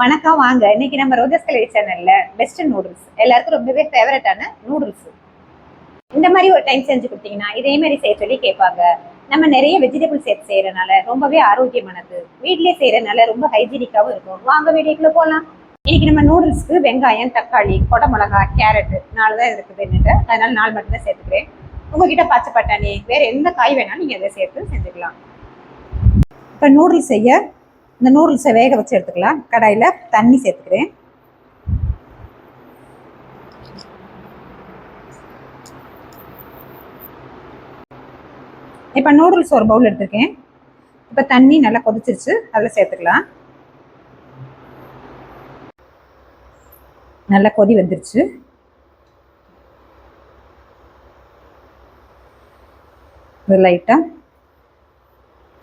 வணக்கம். வாங்க இன்னைக்கு நம்ம ரோஜஸ் கலரி சேனல்ல பெஸ்ட் நூடுல்ஸ் எல்லாருக்கும் ரொம்பவே ஃபேவரட்டான நூடுல்ஸ் இந்த மாதிரி ஒரு டைம் செஞ்சு கொடுத்தீங்கன்னா இதே மாதிரி செய்ய சொல்லி கேட்பாங்க. நம்ம நிறைய வெஜிடபிள் சேர்த்து செய்யறதுனால ரொம்பவே ஆரோக்கியமானது, வீட்லயே செய்யறதுனால ரொம்ப ஹைஜீனிக்காவும் இருக்கும். வாங்க வீடியோக்குள்ள போகலாம். இன்னைக்கு நம்ம நூடுல்ஸ்க்கு வெங்காயம், தக்காளி, கொடை மிளகா, கேரட் 4 தான் இருக்குதுன்னுட்டு அதனால 4 மட்டும் தான் சேர்த்துக்கிறேன். உங்ககிட்ட பச்சை பட்டாணி வேற எந்த காய் வேணாலும் நீங்க அதை சேர்த்து செஞ்சுக்கலாம். இப்போ நூடுல்ஸ் செய்ய இந்த நூடுல்ஸை வேக வச்சு எடுத்துக்கலாம். கடாயில் தண்ணி சேர்த்துக்கிறேன். இப்போ நூடுல்ஸ் ஒரு பவுல் எடுத்துருக்கேன். இப்போ தண்ணி நல்லா கொதிச்சிருச்சு, அதில் சேர்த்துக்கலாம். நல்லா கொதி வந்துருச்சு. இது லைட்டாக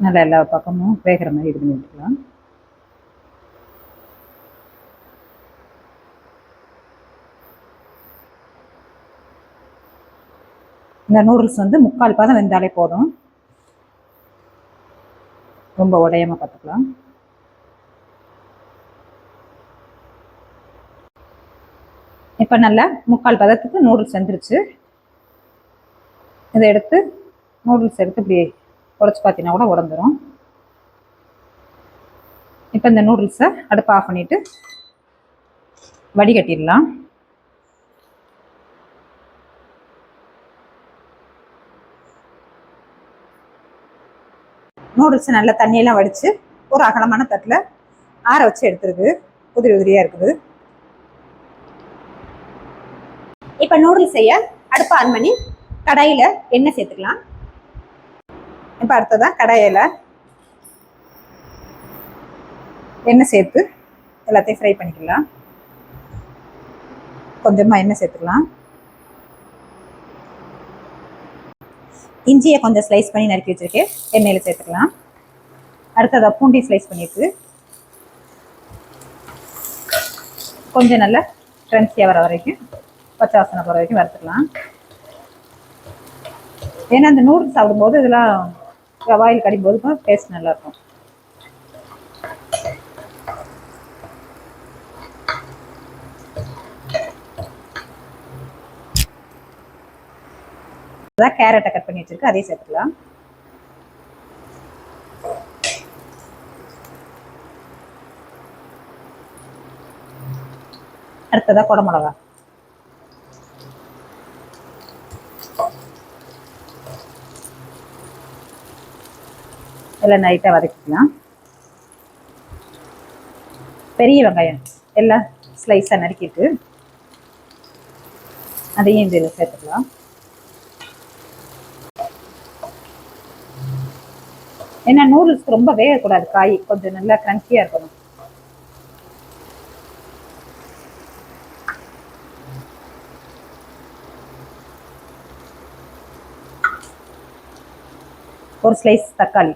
நல்லா எல்லா பக்கமும் வேகிற மாதிரி இது பண்ணி விட்டுக்கலாம். இந்த நூடுல்ஸ் வந்து 3/4 பதம் வெந்தாலே போதும், ரொம்ப உடையாம பார்த்துக்கலாம். இப்போ நல்லா 3/4 பதத்துக்கு நூடுல்ஸ் வந்துருச்சு. இதை எடுத்து நூடுல்ஸ் எடுத்து இப்படி உடச்சி பார்த்தீங்கன்னா கூட உடந்துடும். இப்போ இந்த நூடுல்ஸை அடுப்பு ஆஃப் பண்ணிட்டு வடிகட்டிடலாம். நூடுல்ஸ் நல்லா தண்ணியெல்லாம் வடித்து ஒரு அகலமான தட்டில் ஆற வச்சு எடுத்துருக்கு. உதிரி உதிரியாக இருக்குது. இப்போ நூடுல்ஸ் செய்ய அடுப்பு ஆன் பண்ணி கடாயில் எண்ணெய் சேர்த்துக்கலாம். இப்போ அடுத்ததான் கடாயில் எண்ணெய் சேர்த்து எல்லாத்தையும் ஃப்ரை பண்ணிக்கலாம். கொஞ்சமாக எண்ணெய் சேர்த்துக்கலாம். இஞ்சியை கொஞ்சம் ஸ்லைஸ் பண்ணி நறுக்கி வச்சுருக்கேன், எண்ணெயில் சேர்த்துக்கலாம். அடுத்ததாக பூண்டி ஸ்லைஸ் பண்ணியிருக்கு. கொஞ்சம் நல்லா க்ரன்ச்சியாக வர வரைக்கும், பச்சை வாசனை போகிற வரைக்கும் வறுத்துக்கலாம். ஏன்னா அந்த நூடுல்ஸ் சாப்பிடும்போது இதெல்லாம் வாயில் கடிக்கும்போது டேஸ்ட் நல்லாயிருக்கும். அதான் கேரட்டை கட் பண்ணி வச்சிருக்கு, அதையும் சேர்த்துக்கலாம். அடுத்ததா கொடை மிளகா, எல்லாம் நைட்டாக வதக்கிக்கலாம். பெரிய வெங்காயம் எல்லாம் ஸ்லைஸாக நறுக்கிட்டு அதையும் இதில் சேர்த்துக்கலாம். ஏன்னா நூடுல்ஸ்க்கு ரொம்ப வேகக்கூடாது, காய் கொஞ்சம் நல்லா கிரன்ச்சியாக இருக்கணும். ஒரு ஸ்லைஸ் தக்காளி,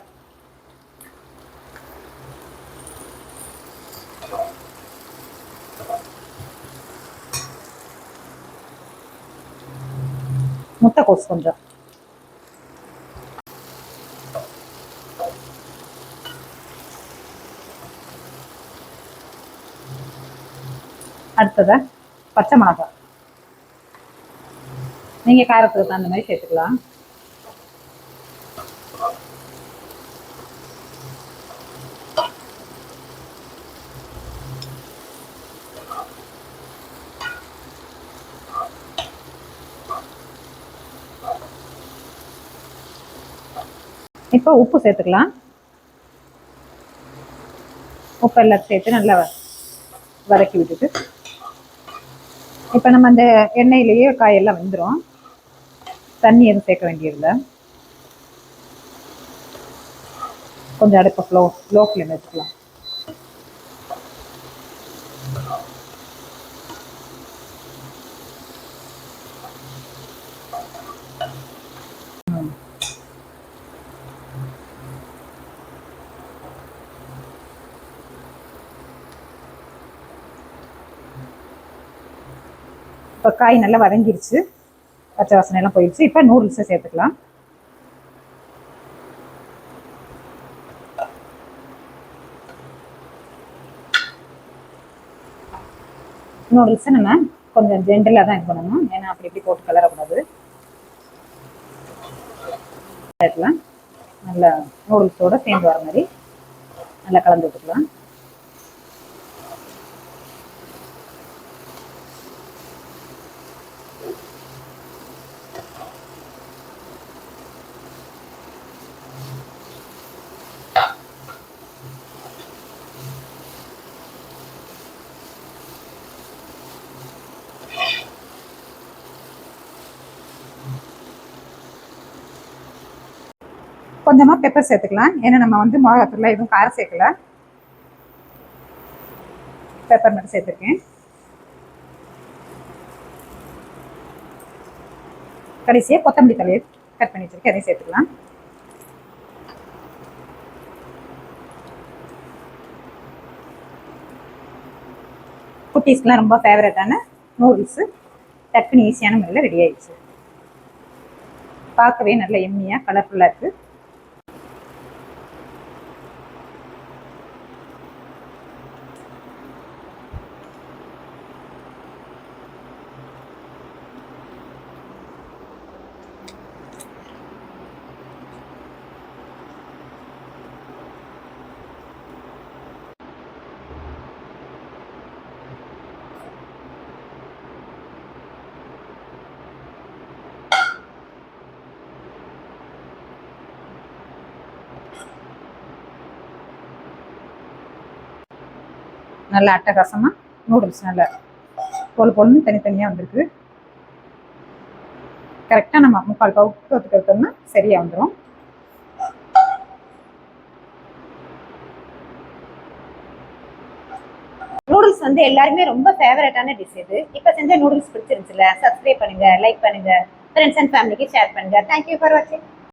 முட்டைக்கோஸ் கொஞ்சம், அடுத்ததா பச்சை மிளகாய், நீங்கள் காரத்துக்கு தகுந்த மாதிரி சேர்த்துக்கலாம். இப்போ உப்பு சேர்த்துக்கலாம். உப்பு எல்லாம் சேர்த்து நல்லா வதக்கி விட்டுட்டு இப்போ நம்ம அந்த எண்ணெயிலேயே காயெல்லாம் வெந்துடும், தண்ணி எதுவும் சேர்க்க வேண்டியதில்லை. கொஞ்சம் அடுப்பை லோ ஃப்ளேம் வச்சுக்கலாம். இப்போ காய் நல்லா வதங்கிருச்சு, பச்சை வாசனை எல்லாம் போயிடுச்சு. இப்போ நூடுல்ஸை சேர்த்துக்கலாம். நூடுல்ஸை நம்ம கொஞ்சம் ஜென்டலாக தான் இது பண்ணணும், ஏன்னா அப்படி இப்படி போட்டு கலரக்கூடாது. நல்லா நூடுல்ஸோட சேர்ந்து வர மாதிரி நல்லா கலந்து விட்டுக்கலாம். கொஞ்சமா பெப்பர் சேர்த்துக்கலாம், ஏன்னா நம்ம வந்து மிளகாத்தூள்ல எதுவும் காரம் சேர்க்கல, பெப்பர் மட்டும் சேர்த்துருக்கேன். கடைசியா கொத்தமல்லி தலையை கட் பண்ணி வச்சிருக்கேன், அதையும் சேர்த்துக்கலாம். குட்டீஸ்க்குலாம் ரொம்ப ஃபேவரட்டான நூடுல்ஸு டக்குன்னு ஈஸியான முறையில் ரெடி ஆயிடுச்சு. பார்க்கவே நல்ல எம்மியாக கலர்ஃபுல்லாக இருக்குது. நல்லா அட்டகாசமாக நூடுல்ஸ் நல்லா பொழுன்னு தனித்தனியாக வந்திருக்கு. கரெக்டாக நம்ம 3/4 பவுத்துக்கு எடுத்தோம்னா சரியாக வந்துடும். நூடுல்ஸ் வந்து எல்லாருமே ரொம்ப ஃபேவரட்டான டிஷ் இது. இப்போ செஞ்ச நூடுல்ஸ் பிடிச்சிருந்துச்சுல, சப்ஸ்கிரைப் பண்ணுங்க, லைக் பண்ணுங்க, ஃப்ரெண்ட்ஸ் அண்ட் ஃபேமிலிக்கு ஷேர் பண்ணுங்க. தேங்க்யூ ஃபார் வாட்சிங்.